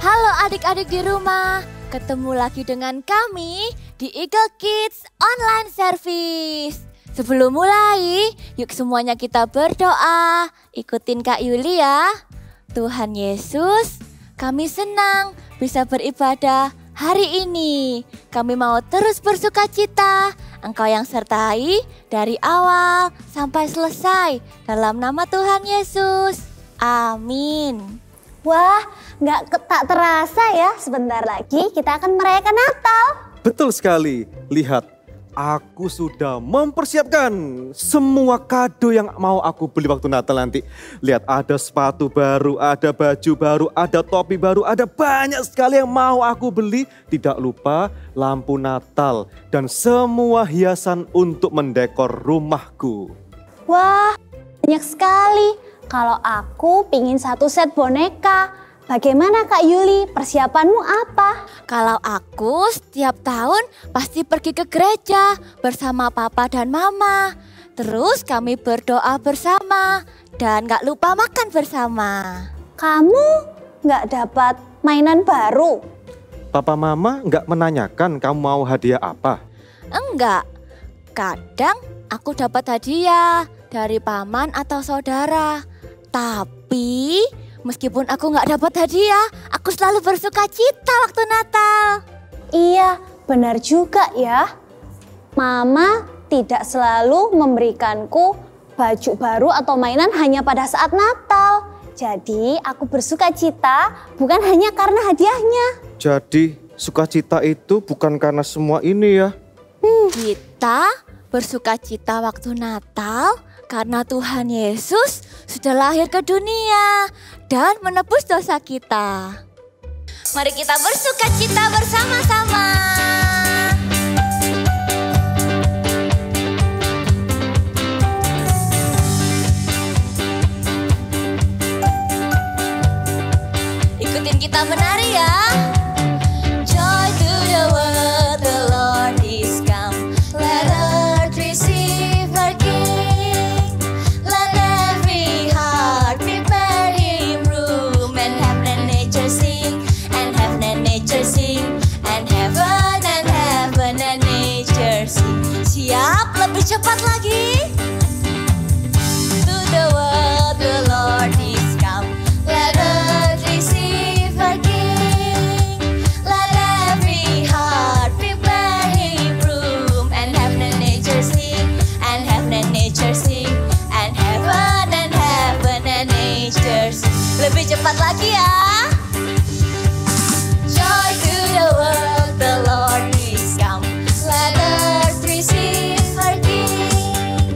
Halo adik-adik di rumah, ketemu lagi dengan kami di Eagle Kids Online Service. Sebelum mulai, yuk semuanya kita berdoa. Ikutin Kak Yuli ya. Tuhan Yesus, kami senang bisa beribadah hari ini. Kami mau terus bersuka cita. Engkau yang sertai dari awal sampai selesai. Dalam nama Tuhan Yesus. Amin. Wah, tak terasa ya, sebentar lagi kita akan merayakan Natal. Betul sekali, lihat aku sudah mempersiapkan semua kado yang mau aku beli waktu Natal nanti. Lihat ada sepatu baru, ada baju baru, ada topi baru, ada banyak sekali yang mau aku beli. Tidak lupa lampu Natal dan semua hiasan untuk mendekor rumahku. Wah, banyak sekali. Kalau aku pingin satu set boneka. Bagaimana Kak Yuli, persiapanmu apa? Kalau aku setiap tahun pasti pergi ke gereja bersama papa dan mama. Terus kami berdoa bersama dan gak lupa makan bersama. Kamu gak dapat mainan baru? Papa mama gak menanyakan kamu mau hadiah apa? Enggak, kadang aku dapat hadiah dari paman atau saudara. Tapi meskipun aku gak dapat hadiah, aku selalu bersuka cita waktu Natal. Iya, benar juga ya. Mama tidak selalu memberikanku baju baru atau mainan hanya pada saat Natal. Jadi aku bersuka cita bukan hanya karena hadiahnya. Jadi sukacita itu bukan karena semua ini ya? Kita bersuka cita waktu Natal karena Tuhan Yesus sudah lahir ke dunia dan menebus dosa kita. Mari kita bersuka cita bersama-sama. Ikutin kita menari ya. Joy to the world, the Lord is come. Let earth receive her King. Let every heart prepare him room. And heaven and nature sing. And heaven and nature sing. And heaven and nature sing. Siap, lebih cepat lagi. To the world, the Lord is come. Let earth receive her King. Let every heart prepare him room. And heaven and nature sing. And heaven and nature sing. And heaven and nature sing. Lebih cepat lagi ya. Joy to the world, the Lord is come. Let earth receive her King.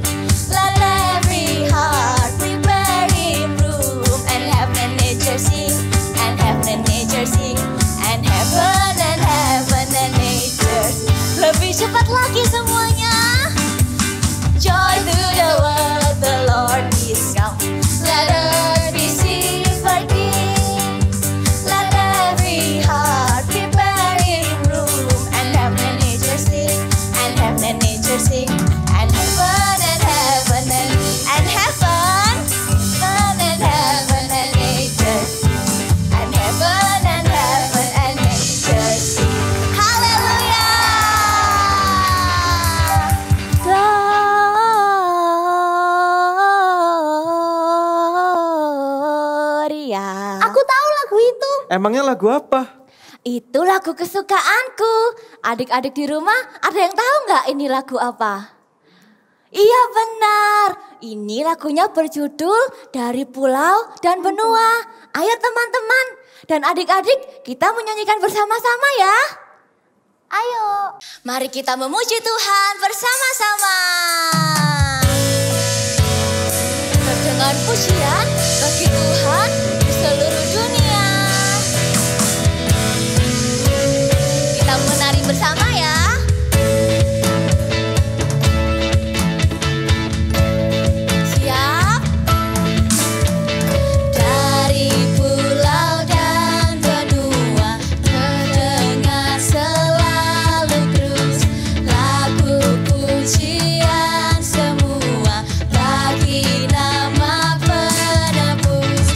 Let every heart prepare him room. And heaven and nature sing. And heaven and nature sing. And heaven and nature sing. Lebih cepat lagi semuanya. Joy to the world, the Lord is come. Let earth receive her King. Let every heart prepare him room. And heaven and nature sing. And heaven and nature sing. And heaven and heaven and heaven and nature sing. And heaven and nature sing. Haleluya. Gloria. Aku tahu lagu itu. Emangnya lagu apa? Itu lagu kesukaanku. Adik-adik di rumah ada yang tahu nggak ini lagu apa? Iya benar, ini lagunya berjudul Dari Pulau dan Benua. Ayo teman-teman dan adik-adik kita menyanyikan bersama-sama ya. Ayo. Mari kita memuji Tuhan bersama-sama. Terdengar pujian bagi Tuhan di seluruh dunia. Kita menari bersama ya. Siap? Dari pulau dan benua terdengar selalu terus lagu pujian semua bagi nama penebus.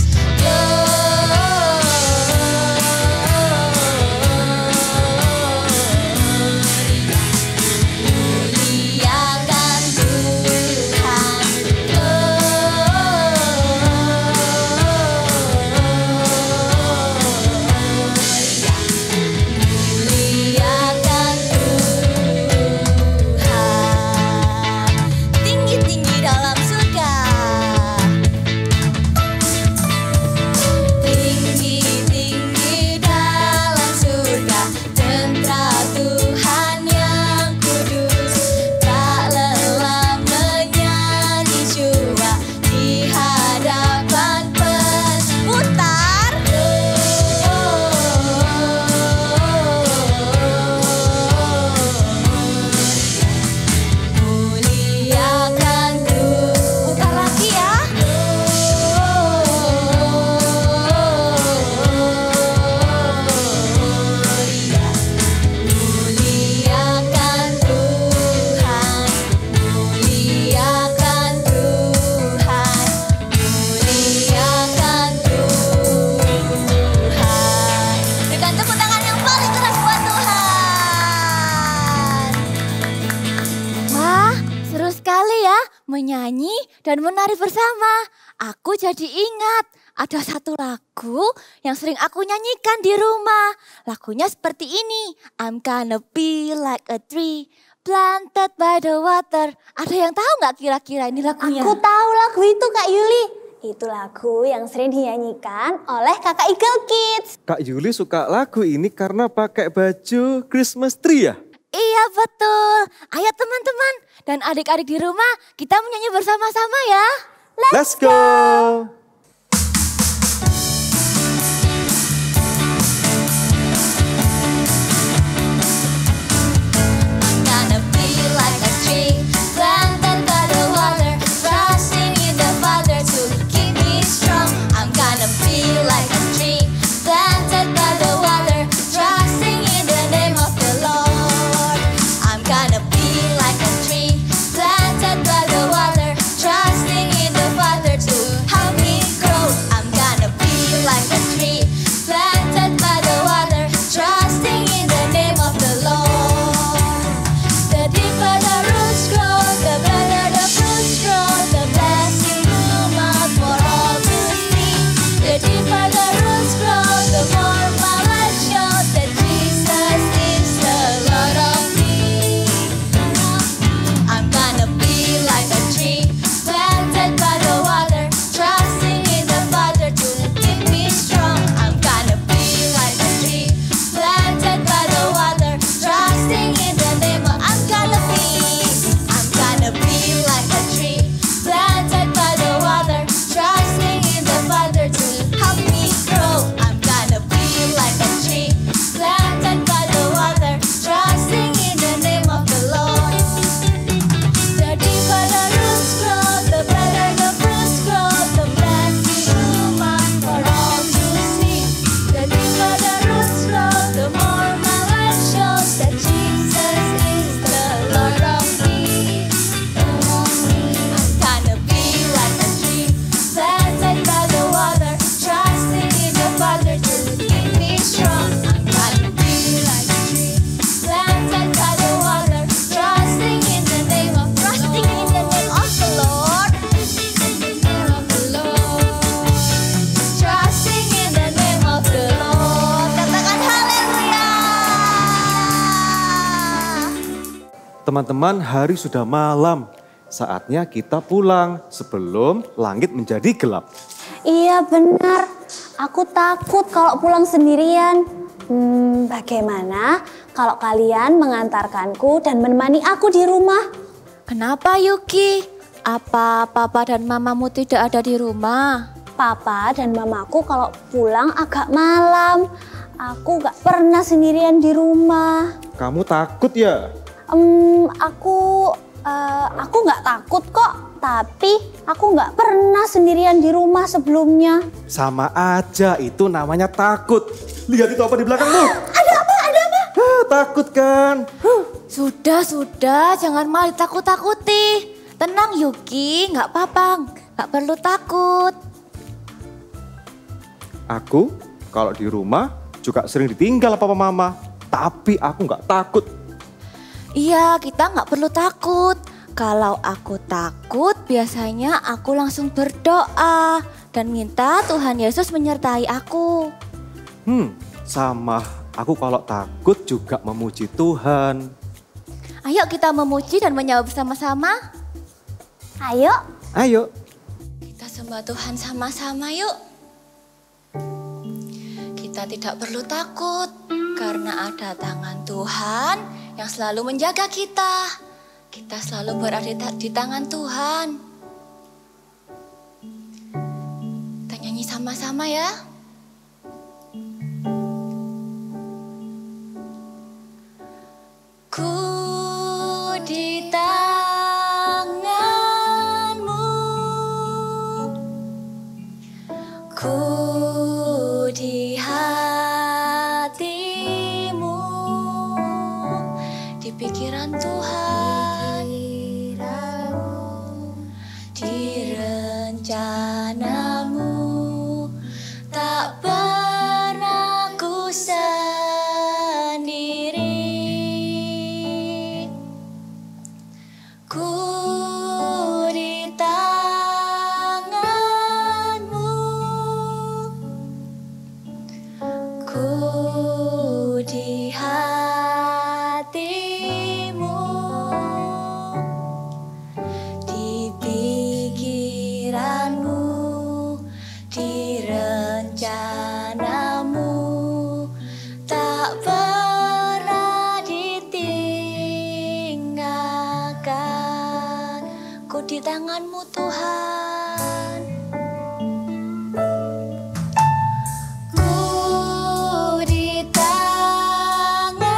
menyanyi dan menari bersama. Aku jadi ingat ada satu lagu yang sering aku nyanyikan di rumah. Lagunya seperti ini. I'm gonna be like a tree planted by the water. Ada yang tahu nggak kira-kira ini lagunya? Aku tahu lagu itu Kak Yuli. Itu lagu yang sering dinyanyikan oleh kakak Eagle Kids. Kak Yuli suka lagu ini karena pakai baju Christmas tree ya? Iya betul. Ayo teman-teman dan adik-adik di rumah kita menyanyi bersama-sama ya. Let's go! Gonna be like a tree planted by the water, trusting in the Father to keep me strong. I'm gonna be like a tree planted by the water, trusting in the name of the Lord. I'm gonna be like a tree planted by the water, trusting in the Father to help me grow. I'm gonna be like a tree planted by the water, trusting in the name of the Lord. The deeper the roots grow, the better the fruits grow. The blessing bloom out for all to see. The deeper the roots grow, the more my life shows that Jesus is the Lord of me. I'm gonna be like a tree planted by the water, trusting in the Father to keep me strong. I'm gonna be like a tree planted by the water, trusting in the name of I'm gonna be like a tree planted by the water, trusting in the Father to help me grow. I'm gonna be like a tree planted by the water, trusting in the name of the Lord. The deeper the roots grow, the better the fruits grow. The blessing bloom out for all to see. The deeper the roots grow, the more my life shows that Jesus is the Lord of me. I'm gonna be like a tree planted by the water, trusting in the Father to keep me strong. I'm gonna be like a tree planted by the water, trusting in the name of the Lord. Trusting in the name of the Lord. Katakan haleluya. Teman-teman, hari sudah malam. Saatnya kita pulang sebelum langit menjadi gelap. Iya benar, aku takut kalau pulang sendirian. Bagaimana kalau kalian mengantarkanku dan menemani aku di rumah? Kenapa Yuki? Apa papa dan mamamu tidak ada di rumah? Papa dan mamaku kalau pulang agak malam. Aku gak pernah sendirian di rumah. Kamu takut ya? Aku nggak takut kok. Tapi aku nggak pernah sendirian di rumah sebelumnya. Sama aja, itu namanya takut. Lihat itu apa di belakangmu? Ada apa? Ada apa? Takut kan? Sudah, jangan malah ditakut-takuti. Tenang Yuki, nggak apa-apa, nggak perlu takut. Aku kalau di rumah juga sering ditinggal papa mama. Tapi aku nggak takut. Iya, kita nggak perlu takut. Kalau aku takut, biasanya aku langsung berdoa dan minta Tuhan Yesus menyertai aku. Sama aku kalau takut juga memuji Tuhan. Ayo kita memuji dan menjawab bersama-sama. Ayo. Ayo. Kita sembah Tuhan sama-sama yuk. Kita tidak perlu takut karena ada tangan Tuhan yang selalu menjaga kita. Kita selalu berada di tangan Tuhan. Kita nyanyi sama-sama ya. Ku di tanganmu, ku di hatimu, di pikiran Tuhan, di rencanamu, tak pernah ku sendiri. Ku di di tangan-Mu Tuhan. Ku di tangan-Mu,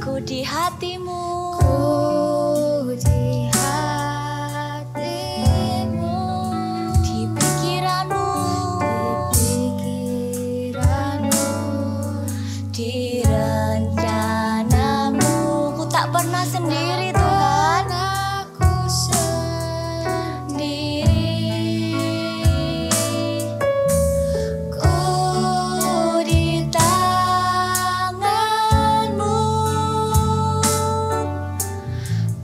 ku di hati-Mu, ku di hati-Mu, di pikiran-Mu, di rencana-Mu. Ku tak pernah sendiri Tuhan, aku sendiri. Ku di tangan-Mu,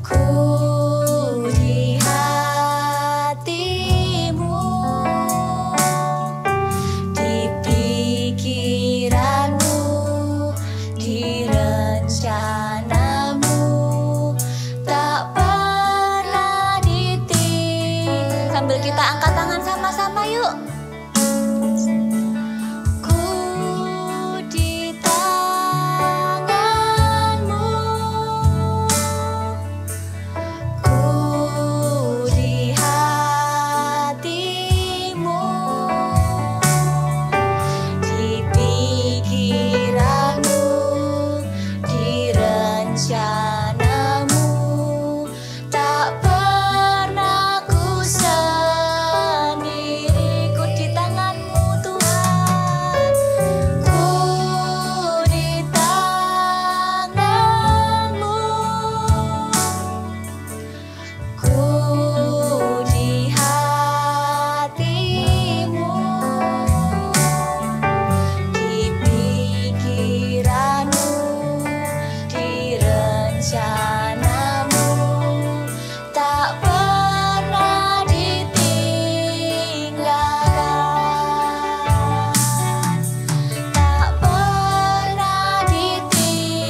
ku di hati-Mu, di pikiran-Mu, di rencana-Mu, tak pernah ditinggal. Sambil kita angkat tangan sama-sama yuk. Ku di tangan-Mu, ku di hati-Mu, di pikiran-Mu, di rencana-Mu, tak pernah ku sendiri. Ku di tangan-Mu Tuhan, ku di tangan-Mu, ku di hati-Mu, di pikiran-Mu, di rencana-Mu, tak pernah ditinggalkan, tak pernah ditinggalkan,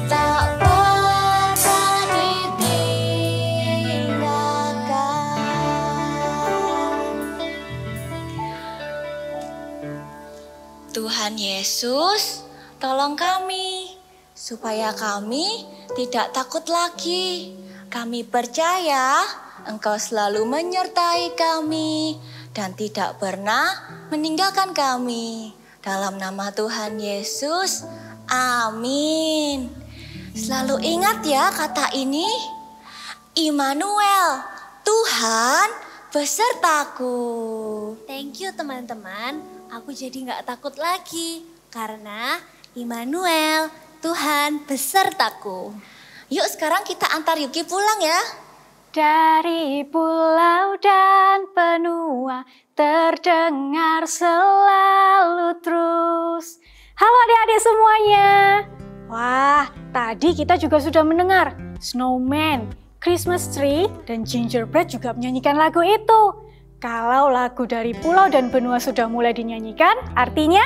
tak pernah ditinggalkan. Tuhan Yesus, tolong kami supaya kami tidak takut lagi. Kami percaya Engkau selalu menyertai kami dan tidak pernah meninggalkan kami. Dalam nama Tuhan Yesus, amin. Selalu ingat ya kata ini, Immanuel, Tuhan besertaku. Thank you teman-teman, aku jadi nggak takut lagi karena Immanuel, Tuhan besertaku. Yuk sekarang kita antar Yuki pulang ya. Dari pulau dan benua terdengar selalu terus. Halo adik-adik semuanya. Wah, tadi kita juga sudah mendengar Snowman, Christmas Tree, dan Gingerbread juga menyanyikan lagu itu. Kalau lagu dari pulau dan benua sudah mulai dinyanyikan, artinya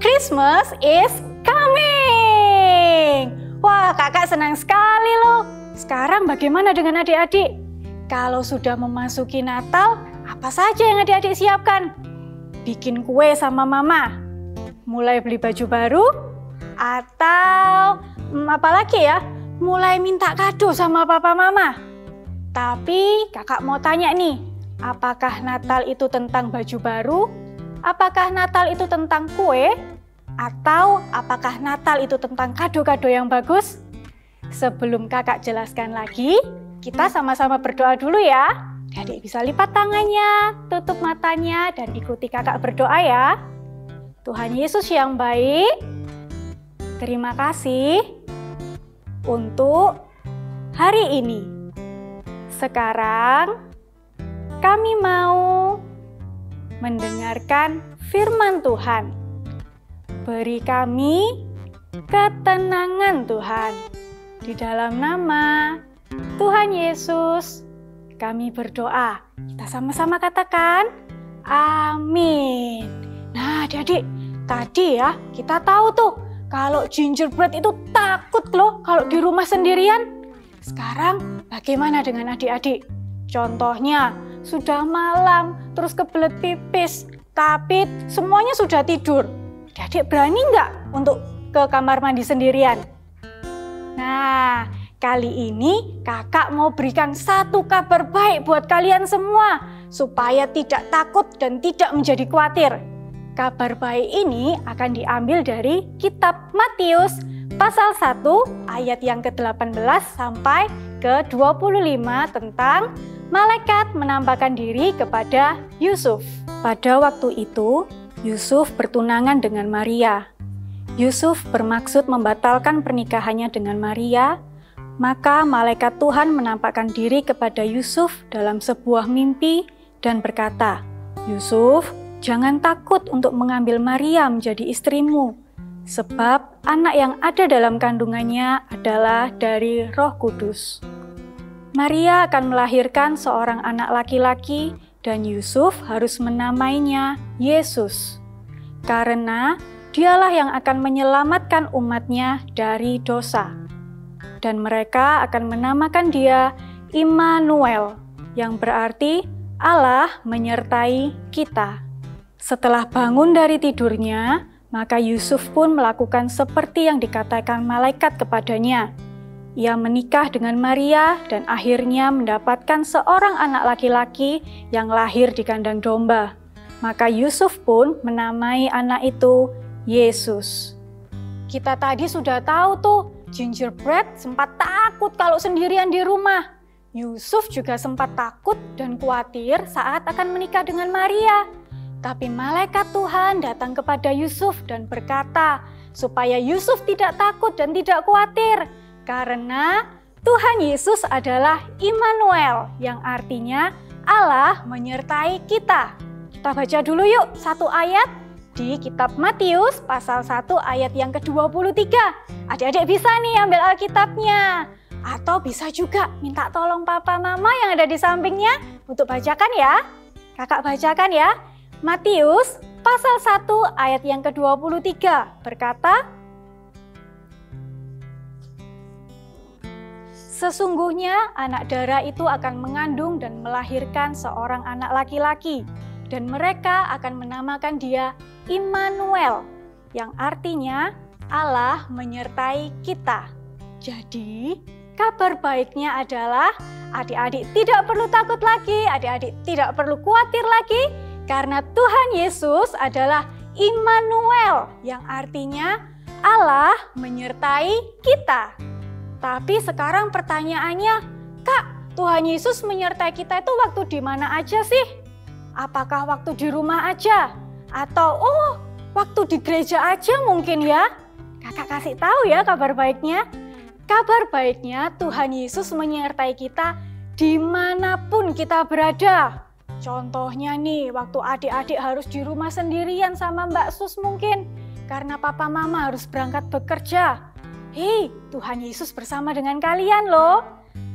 Christmas is coming. Wah, kakak senang sekali loh. Sekarang bagaimana dengan adik-adik? Kalau sudah memasuki Natal, apa saja yang adik-adik siapkan? Bikin kue sama mama? Mulai beli baju baru? Atau apalagi ya? Mulai minta kado sama papa mama? Tapi kakak mau tanya nih, apakah Natal itu tentang baju baru? Apakah Natal itu tentang kue? Atau apakah Natal itu tentang kado-kado yang bagus? Sebelum kakak jelaskan lagi, kita sama-sama berdoa dulu ya. Adik bisa lipat tangannya, tutup matanya, dan ikuti kakak berdoa ya. Tuhan Yesus yang baik, terima kasih untuk hari ini. Sekarang kami mau mendengarkan firman Tuhan. Beri kami ketenangan Tuhan. Di dalam nama Tuhan Yesus kami berdoa. Kita sama-sama katakan amin. Nah adik-adik, tadi ya kita tahu tuh kalau Gingerbread itu takut loh kalau di rumah sendirian. Sekarang bagaimana dengan adik-adik? Contohnya sudah malam terus kebelet pipis, tapi semuanya sudah tidur. Adik berani nggak untuk ke kamar mandi sendirian. Nah, kali ini kakak mau berikan satu kabar baik buat kalian semua, supaya tidak takut dan tidak menjadi khawatir. Kabar baik ini akan diambil dari kitab Matius pasal 1 ayat yang ke-18 sampai ke-25 tentang malaikat menampakkan diri kepada Yusuf. Pada waktu itu, Yusuf bertunangan dengan Maria. Yusuf bermaksud membatalkan pernikahannya dengan Maria. Maka malaikat Tuhan menampakkan diri kepada Yusuf dalam sebuah mimpi dan berkata, "Yusuf, jangan takut untuk mengambil Maria menjadi istrimu, sebab anak yang ada dalam kandungannya adalah dari Roh Kudus. Maria akan melahirkan seorang anak laki-laki dan Yusuf harus menamainya Yesus, karena dialah yang akan menyelamatkan umatnya dari dosa. Dan mereka akan menamakan dia Immanuel, yang berarti Allah menyertai kita." Setelah bangun dari tidurnya, maka Yusuf pun melakukan seperti yang dikatakan malaikat kepadanya. Ia menikah dengan Maria dan akhirnya mendapatkan seorang anak laki-laki yang lahir di kandang domba. Maka Yusuf pun menamai anak itu Yesus. Kita tadi sudah tahu tuh, Gingerbread sempat takut kalau sendirian di rumah. Yusuf juga sempat takut dan khawatir saat akan menikah dengan Maria. Tapi malaikat Tuhan datang kepada Yusuf dan berkata supaya Yusuf tidak takut dan tidak khawatir. Karena Tuhan Yesus adalah Immanuel, yang artinya Allah menyertai kita. Kita baca dulu yuk satu ayat di kitab Matius pasal 1 ayat yang ke-23. Adik-adik bisa nih ambil Alkitabnya. Atau bisa juga minta tolong papa mama yang ada di sampingnya untuk bacakan ya. Kakak bacakan ya. Matius pasal 1 ayat yang ke-23 berkata, "Sesungguhnya anak dara itu akan mengandung dan melahirkan seorang anak laki-laki, dan mereka akan menamakan dia Immanuel, yang artinya Allah menyertai kita." Jadi, kabar baiknya adalah adik-adik tidak perlu takut lagi, adik-adik tidak perlu khawatir lagi, karena Tuhan Yesus adalah Immanuel, yang artinya Allah menyertai kita. Tapi sekarang pertanyaannya, Kak, Tuhan Yesus menyertai kita itu waktu di mana aja sih? Apakah waktu di rumah aja? Atau waktu di gereja aja mungkin ya? Kakak kasih tahu ya kabar baiknya. Kabar baiknya Tuhan Yesus menyertai kita dimanapun kita berada. Contohnya nih, waktu adik-adik harus di rumah sendirian sama Mbak Sus mungkin. Karena papa mama harus berangkat bekerja. Hei, Tuhan Yesus bersama dengan kalian loh.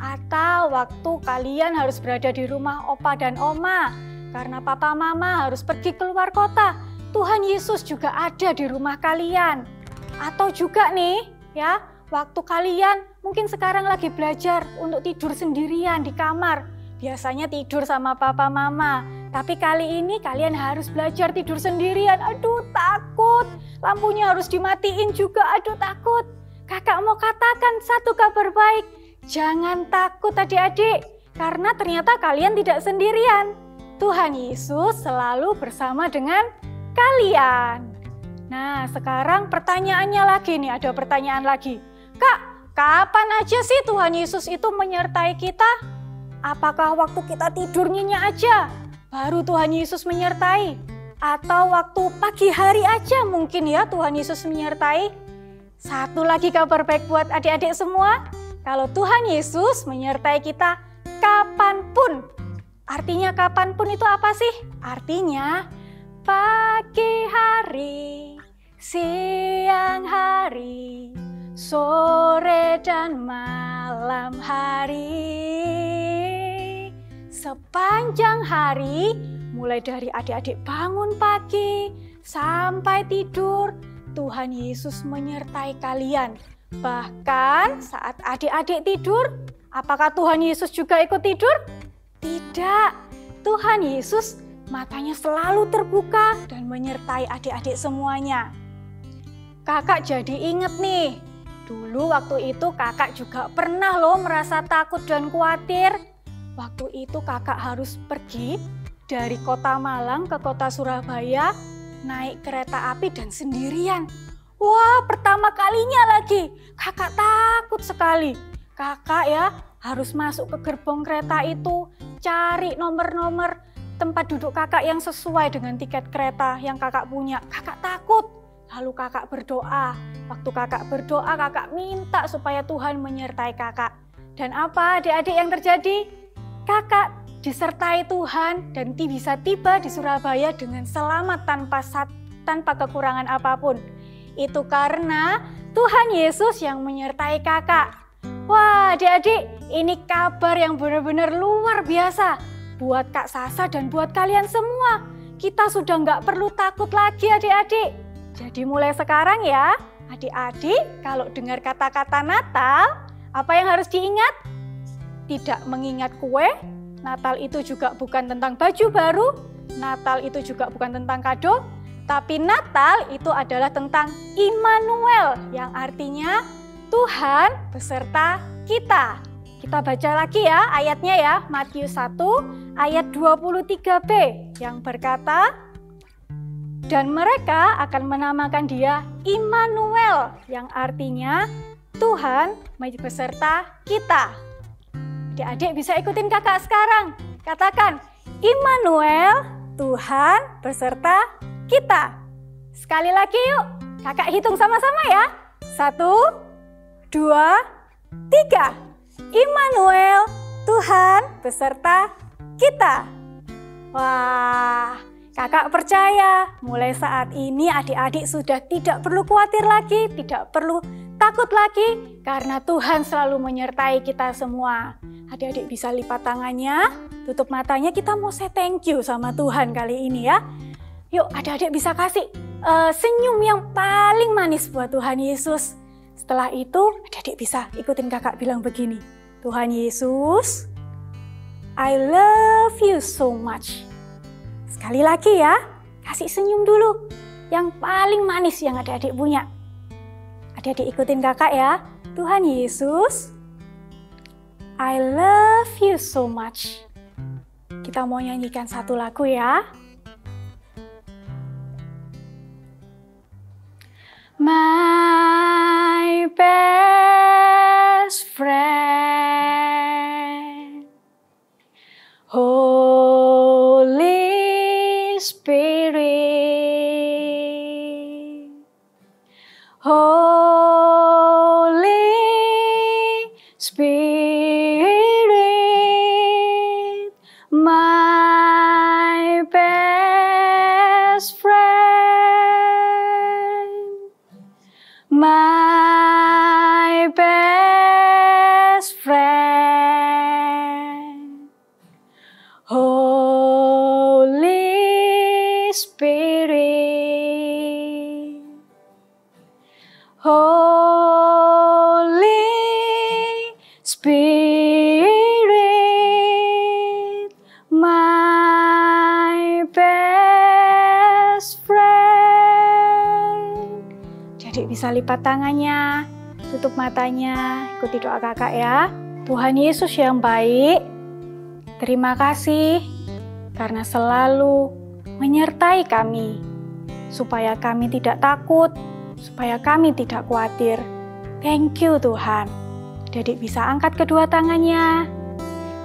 Atau waktu kalian harus berada di rumah opa dan oma. Karena papa mama harus pergi keluar kota. Tuhan Yesus juga ada di rumah kalian. Atau juga nih, ya, waktu kalian mungkin sekarang lagi belajar untuk tidur sendirian di kamar. Biasanya tidur sama papa mama, tapi kali ini kalian harus belajar tidur sendirian. Aduh, takut. Lampunya harus dimatiin juga, aduh takut. Kakak mau katakan satu kabar baik. Jangan takut adik-adik, karena ternyata kalian tidak sendirian. Tuhan Yesus selalu bersama dengan kalian. Nah, sekarang pertanyaannya lagi nih, ada pertanyaan lagi. Kak, kapan aja sih Tuhan Yesus itu menyertai kita? Apakah waktu kita tidur nyenyak aja baru Tuhan Yesus menyertai? Atau waktu pagi hari aja mungkin ya Tuhan Yesus menyertai? Satu lagi kabar baik buat adik-adik semua. Kalau Tuhan Yesus menyertai kita kapanpun. Artinya kapanpun itu apa sih? Artinya pagi hari, siang hari, sore dan malam hari. Sepanjang hari, mulai dari adik-adik bangun pagi sampai tidur, Tuhan Yesus menyertai kalian. Bahkan saat adik-adik tidur, apakah Tuhan Yesus juga ikut tidur? Tidak. Tuhan Yesus matanya selalu terbuka dan menyertai adik-adik semuanya. kakak jadi inget nih. Dulu waktu itu kakak juga pernah loh merasa takut dan khawatir. Waktu itu kakak harus pergi dari kota Malang ke kota Surabaya, naik kereta api dan sendirian. Wah, pertama kalinya lagi, kakak takut sekali. Kakak ya harus masuk ke gerbong kereta itu, cari nomor-nomor tempat duduk kakak yang sesuai dengan tiket kereta yang kakak punya. Kakak takut. Lalu kakak berdoa. Waktu kakak berdoa, kakak minta supaya Tuhan menyertai kakak. Dan apa adik-adik yang terjadi? Kakak disertai Tuhan dan bisa tiba di Surabaya dengan selamat tanpa kekurangan apapun. Itu karena Tuhan Yesus yang menyertai kakak. Wah adik-adik, ini kabar yang benar-benar luar biasa. Buat Kak Sasa dan buat kalian semua. Kita sudah nggak perlu takut lagi adik-adik. Jadi mulai sekarang ya, adik-adik kalau dengar kata-kata Natal, apa yang harus diingat? Tidak mengingat kue, Natal itu juga bukan tentang baju baru, Natal itu juga bukan tentang kado, tapi Natal itu adalah tentang Immanuel, yang artinya Tuhan beserta kita. Kita baca lagi ya ayatnya ya, Matius 1 ayat 23b yang berkata, dan mereka akan menamakan dia Immanuel, yang artinya Tuhan beserta kita. Adik-adik bisa ikutin kakak sekarang. Katakan, Immanuel, Tuhan beserta kita. Sekali lagi yuk, kakak hitung sama-sama ya. 1, 2, 3. Immanuel, Tuhan beserta kita. Wah, kakak percaya mulai saat ini adik-adik sudah tidak perlu khawatir lagi, tidak perlu takut lagi karena Tuhan selalu menyertai kita semua. Adik-adik bisa lipat tangannya, tutup matanya, kita mau say thank you sama Tuhan kali ini ya. Yuk adik-adik bisa kasih senyum yang paling manis buat Tuhan Yesus. Setelah itu adik-adik bisa ikutin kakak bilang begini, Tuhan Yesus, I love you so much. Sekali lagi ya, kasih senyum dulu. Yang paling manis yang adik-adik punya. Adik-adik ikutin kakak ya. Tuhan Yesus, I love you so much. Kita mau nyanyikan satu lagu ya. My best friend, Holy Spirit, Holy Spirit, my best friend, my best friend, Holy Spirit, Holy Spirit, my best friend. Jadi bisa lipat tangannya, tutup matanya, ikuti doa kakak ya. Tuhan Yesus yang baik, terima kasih karena selalu menyertai kami, supaya kami tidak takut, supaya kami tidak khawatir. Thank you Tuhan. Adik bisa angkat kedua tangannya.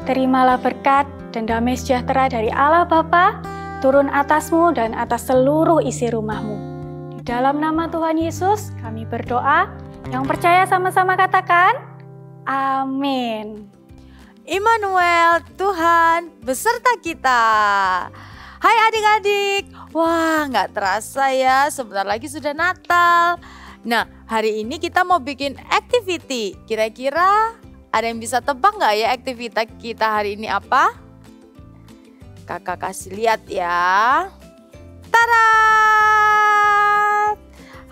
Terimalah berkat dan damai sejahtera dari Allah Bapa turun atasmu dan atas seluruh isi rumahmu. Di dalam nama Tuhan Yesus kami berdoa. Yang percaya sama-sama katakan, amin. Immanuel, Tuhan beserta kita. Hai adik-adik, wah nggak terasa ya, sebentar lagi sudah Natal. Nah, hari ini kita mau bikin activity. Kira-kira ada yang bisa tebak nggak ya aktivitas kita hari ini apa? Kakak kasih lihat ya. Tada!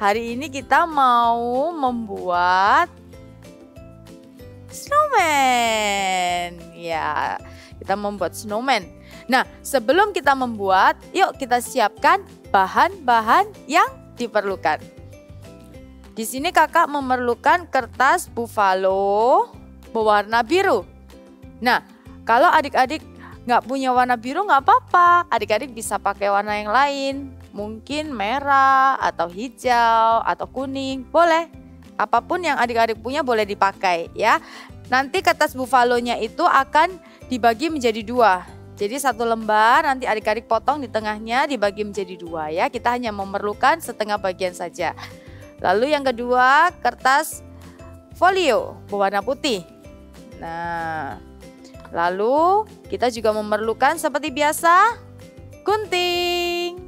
Hari ini kita mau membuat snowman. Ya, kita membuat snowman. Nah, sebelum kita membuat, yuk kita siapkan bahan-bahan yang diperlukan. di sini kakak memerlukan kertas buffalo berwarna biru. Nah, kalau adik-adik nggak punya warna biru nggak apa-apa. Adik-adik bisa pakai warna yang lain. Mungkin merah atau hijau atau kuning, boleh. Apapun yang adik-adik punya boleh dipakai ya. Nanti kertas buffalonya itu akan dibagi menjadi 2. Jadi 1 lembar nanti adik-adik potong di tengahnya dibagi menjadi 2 ya. Kita hanya memerlukan setengah bagian saja. Lalu yang kedua kertas folio berwarna putih. Nah, lalu kita juga memerlukan seperti biasa gunting.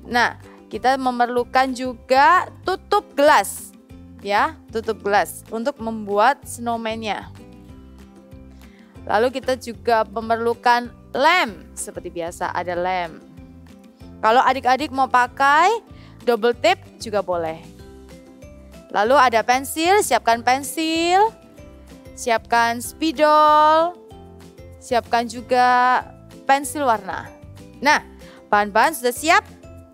Nah, kita memerlukan juga tutup gelas ya, tutup gelas untuk membuat snowman-nya. Lalu kita juga memerlukan lem, seperti biasa ada lem. Kalau adik-adik mau pakai double tip juga boleh. Lalu ada pensil, siapkan pensil, siapkan spidol, siapkan juga pensil warna. Nah, bahan-bahan sudah siap.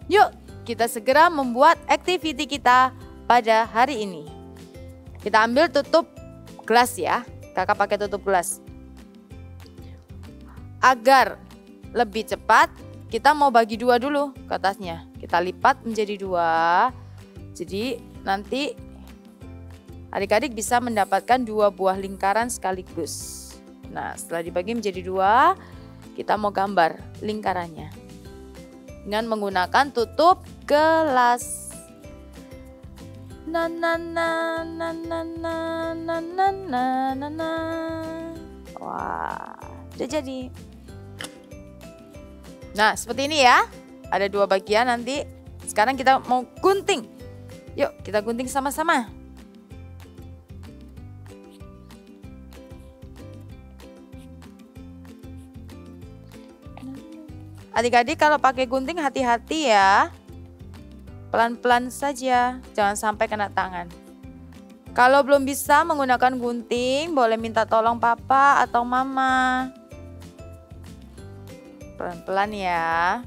Yuk kita segera membuat activity kita pada hari ini. Kita ambil tutup gelas ya, kakak pakai tutup gelas. Agar lebih cepat, kita mau bagi 2 dulu kertasnya. Kita lipat menjadi 2. Jadi nanti adik-adik bisa mendapatkan 2 buah lingkaran sekaligus. Nah, setelah dibagi menjadi 2, kita mau gambar lingkarannya dengan menggunakan tutup gelas. Na na na na na na na na na na. Wah, udah jadi. Nah, seperti ini ya. Ada 2 bagian nanti. Sekarang kita mau gunting. Yuk, kita gunting sama-sama. Adik-adik kalau pakai gunting hati-hati ya. Pelan-pelan saja, jangan sampai kena tangan. Kalau belum bisa menggunakan gunting, boleh minta tolong papa atau mama. Pelan-pelan ya.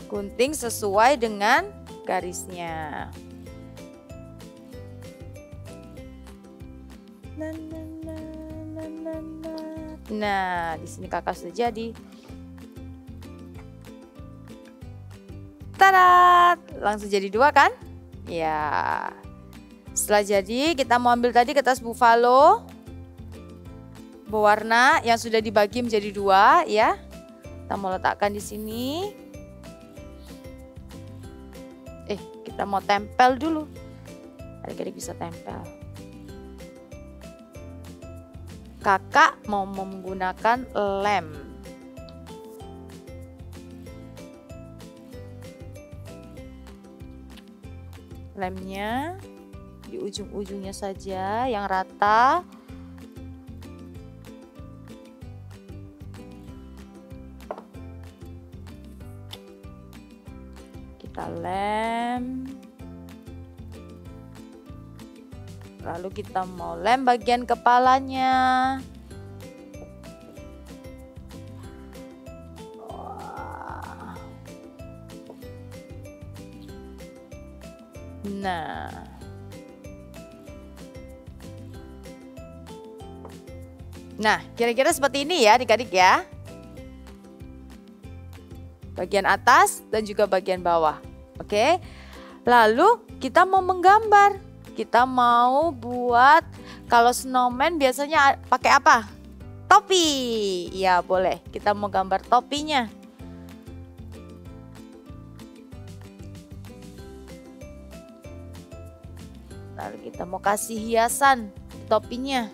Gunting sesuai dengan garisnya. Nah, di sini kakak sudah jadi. Tada! Langsung jadi 2 kan? Ya. Setelah jadi, kita mau ambil tadi kertas buffalo berwarna yang sudah dibagi menjadi 2 ya. Kita mau letakkan di sini. Kita mau tempel dulu. Adik-adik bisa tempel. Kakak mau menggunakan lem. Lemnya di ujung-ujungnya saja yang rata. Kita lem. Lalu kita mau lem bagian kepalanya. Wah. Nah. Nah, kira-kira seperti ini ya adik-adik ya. Bagian atas dan juga bagian bawah. Oke. Lalu kita mau menggambar. Kita mau buat, kalau snowman biasanya pakai apa? Topi. Ya boleh, kita mau gambar topinya. Lalu kita mau kasih hiasan topinya.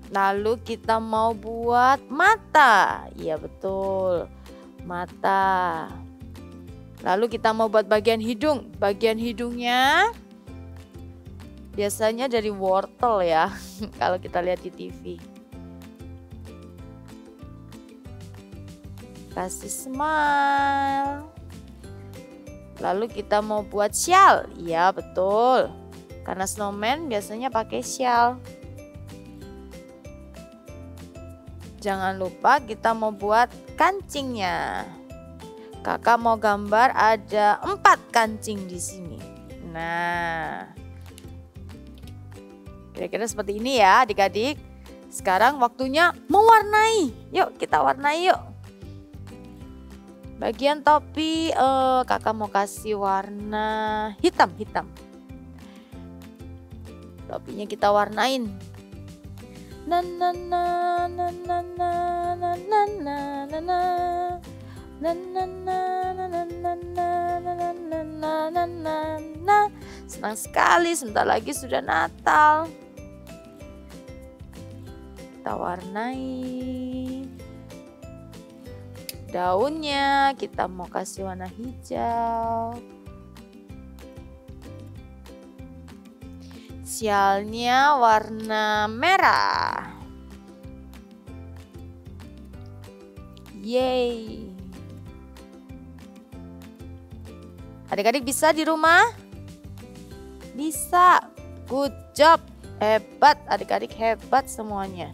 Lalu kita mau buat mata. Iya betul, mata. Lalu kita mau buat bagian hidung. Bagian hidungnya biasanya dari wortel ya. Kalau kita lihat di TV. Kasih smile. Lalu kita mau buat syal. Iya betul. Karena snowman biasanya pakai syal. Jangan lupa kita mau buat kancingnya. Kakak mau gambar ada 4 kancing di sini. Nah, kira-kira seperti ini ya adik-adik. Sekarang waktunya mewarnai. Yuk kita warnai yuk. Bagian topi kakak mau kasih warna hitam. Topinya kita warnain. Na na na na na na na na na na na. Na na na na na na na na na na. Senang sekali, sebentar lagi sudah Natal. Kita warnai. Daunnya kita mau kasih warna hijau. Sialnya warna merah. Yeay. Adik-adik bisa di rumah? Bisa. Good job. Hebat, adik-adik hebat semuanya.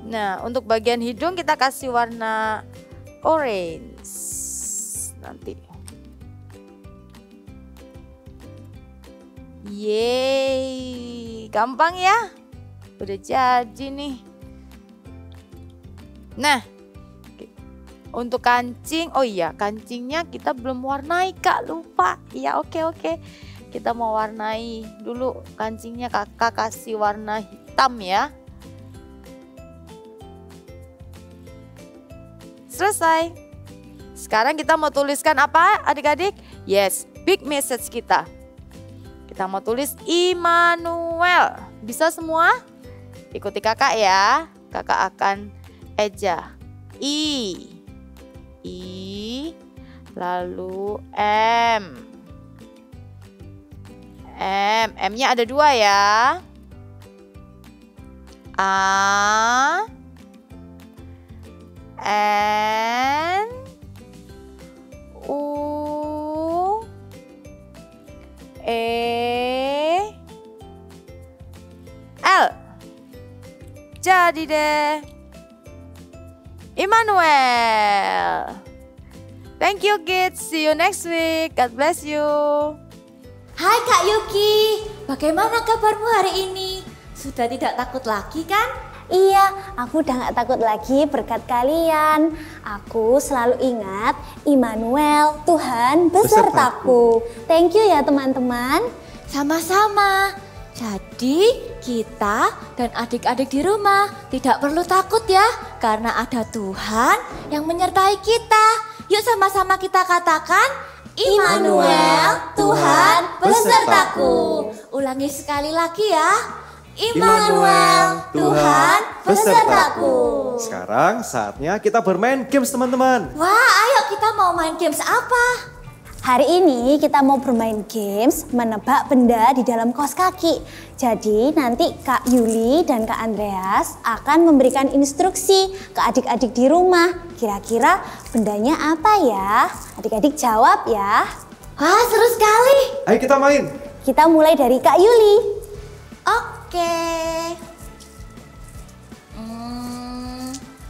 Nah, untuk bagian hidung kita kasih warna orange nanti. Yeay, gampang ya? Udah jadi nih. Nah, untuk kancing, oh iya kancingnya kita belum warnai Kak, lupa. Iya oke. Kita mau warnai dulu kancingnya, kakak kasih warna hitam ya. Selesai. Sekarang kita mau tuliskan apa adik-adik? Yes, big message kita. Kita mau tulis Immanuel. Bisa semua? Ikuti kakak ya. Kakak akan eja. I. Lalu M. M-nya ada 2 ya. A. N. U. E. L. Jadi deh. Immanuel. Thank you kids. See you next week. God bless you. Hai Kak Yuki, bagaimana kabarmu hari ini? Sudah tidak takut lagi kan? Iya, aku udah gak takut lagi berkat kalian. Aku selalu ingat Immanuel, Tuhan besertaku. Thank you ya teman-teman. Sama-sama. Jadi kita dan adik-adik di rumah tidak perlu takut ya, karena ada Tuhan yang menyertai kita. Yuk sama-sama kita katakan, Immanuel, Tuhan besertaku. Ulangi sekali lagi ya. Immanuel, Tuhan besertaku. Sekarang saatnya kita bermain games teman-teman. Wah, ayo kita mau main games apa? Hari ini kita mau bermain games menebak benda di dalam kaos kaki. Jadi nanti Kak Yuli dan Kak Andreas akan memberikan instruksi ke adik-adik di rumah. Kira-kira bendanya apa ya? Adik-adik jawab ya. Wah, seru sekali. Ayo kita main. Kita mulai dari Kak Yuli. Oke.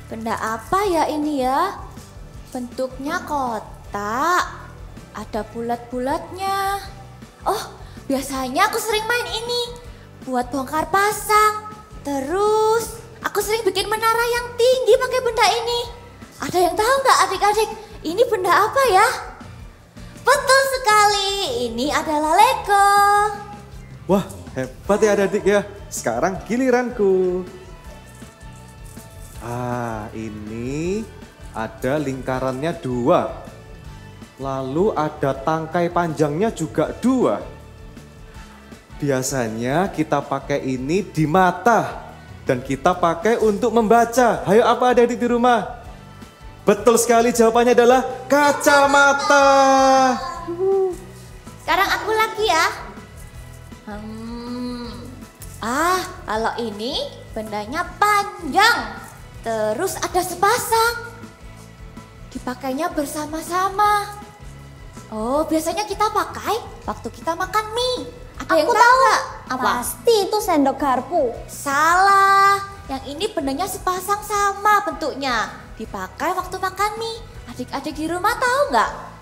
Benda apa ya ini ya? Bentuknya kotak. Ada bulat-bulatnya. Oh, biasanya aku sering main ini. Buat bongkar pasang. Terus, aku sering bikin menara yang tinggi pakai benda ini. Ada yang tahu nggak adik-adik? Ini benda apa ya? Betul sekali, ini adalah Lego. Wah, hebat ya adik-adik ya. Sekarang giliranku. Ini ada lingkarannya 2. Lalu ada tangkai panjangnya juga 2. Biasanya kita pakai ini di mata. Dan kita pakai untuk membaca. Hayo apa adik-adik di rumah? Betul sekali, jawabannya adalah kacamata. Sekarang aku lagi ya. Kalau ini bendanya panjang. Terus ada sepasang. Dipakainya bersama-sama. Oh, biasanya kita pakai waktu kita makan mie. Ada yang tahu nggak? Apa? Pasti itu sendok garpu. Salah. Yang ini bendanya sepasang sama bentuknya. Dipakai waktu makan mie. Adik-adik di rumah tahu nggak?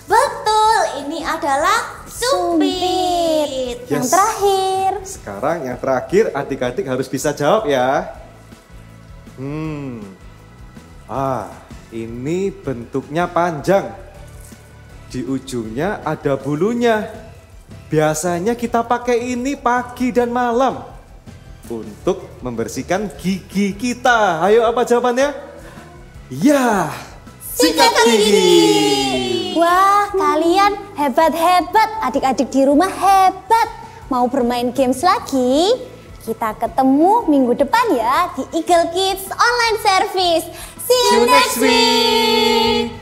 Betul, ini adalah sumpit. Yang terakhir. Sekarang yang terakhir adik-adik harus bisa jawab ya. Ini bentuknya panjang. Di ujungnya ada bulunya. Biasanya kita pakai ini pagi dan malam untuk membersihkan gigi kita. Ayo, apa jawabannya? Ya, sikat gigi. Wah, kalian hebat-hebat. Adik-adik di rumah hebat. Mau bermain games lagi? Kita ketemu minggu depan ya di Eagle Kids Online Service. See you next week.